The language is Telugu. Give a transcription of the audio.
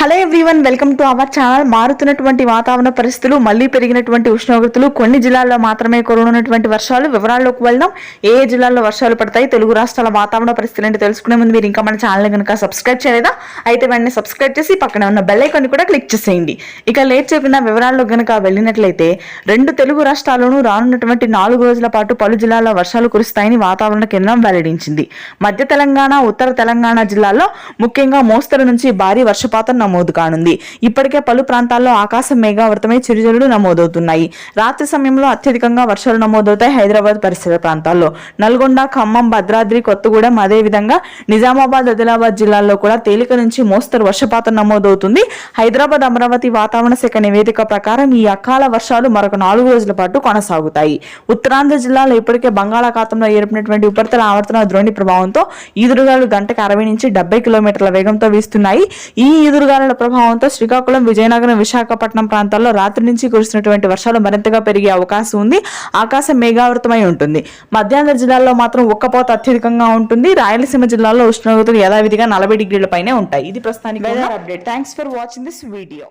Hello everyone, welcome to our channel. మారుతున్నటువంటి వాతావరణ పరిస్థితులు, మళ్ళీ పెరిగినటువంటి ఉష్ణోగ్రతలు, కొన్ని జిల్లాల్లో మాత్రమే కురవనున్నటువంటి వర్షాలు. వివరాల్లోకి వెళ్దాం. ఏ జిల్లాల్లో వర్షాలు పడతాయి, తెలుగు రాష్ట్రాల వాతావరణ పరిస్థితులు ఏంటి తెలుసుకునే ముందు మీరు ఇంకా మన ఛానల్ కనుక సబ్స్క్రైబ్ చేయలేదా అయితే వెంటనే సబ్స్క్రైబ్ చేసి పక్కన ఉన్న బెల్ ఐకాన్ కూడా క్లిక్ చేసేయండి. ఇక లేట్ చేయకుండా వివరాల్లో కనుక వెళ్ళినట్లయితే, రెండు తెలుగు రాష్ట్రాల్లోనూ రానున్నటువంటి 4 రోజుల పాటు పలు జిల్లాల్లో వర్షాలు కురుస్తాయని వాతావరణ కేంద్రం వెల్లడించింది. మధ్య తెలంగాణ, ఉత్తర తెలంగాణ జిల్లాల్లో ముఖ్యంగా మోస్తరు నుంచి భారీ వర్షపాతం నమోదు కానుంది. ఇప్పటికే పలు ప్రాంతాల్లో ఆకాశం మేఘావృతమై చిరుజల్లులు నమోదవుతున్నాయి. రాత్రి సమయంలో అత్యధికంగా వర్షాలు నమోదవుతాయి హైదరాబాద్ పరిసర ప్రాంతాల్లో. నల్గొండ, ఖమ్మం, భద్రాద్రి, కొత్తగూడెం, అదేవిధంగా నిజామాబాద్, ఆదిలాబాద్ జిల్లాల్లో కూడా తేలిక నుంచి మోస్తరు వర్షపాతం నమోదవుతుంది. హైదరాబాద్, అమరావతి వాతావరణ శాఖ నివేదిక ప్రకారం ఈ అకాల వర్షాలు మరొక 4 రోజుల పాటు కొనసాగుతాయి. ఉత్తరాంధ్ర జిల్లాలో ఇప్పటికే బంగాళాఖాతంలో ఏర్పడినటువంటి ఉపరితల ఆవర్తన ద్రోణి ప్రభావంతో ఈదురుగాలు గంటకు 60 నుంచి 70 కిలోమీటర్ల వేగంతో వీస్తున్నాయి. ఈ ఈదురుగాలుల ప్రభావంతో శ్రీకాకుళం, విజయనగరం, విశాఖపట్నం ప్రాంతాల్లో రాత్రి నుంచి కురుస్తున్నటువంటి వర్షాలు మరింతగా పెరిగే అవకాశం ఉంది. ఆకాశం మేఘావృతమై ఉంటుంది. మధ్యాంధ్ర జిల్లాల్లో మాత్రం ఉక్కపోత అత్యధికంగా ఉంటుంది. రాయలసీమ జిల్లాలో ఉష్ణోగ్రతలు యథావిధిగా 40 డిగ్రీల పైనే ఉంటాయి. ఇది ప్రస్తుతానికి update. Thanks for watching this video.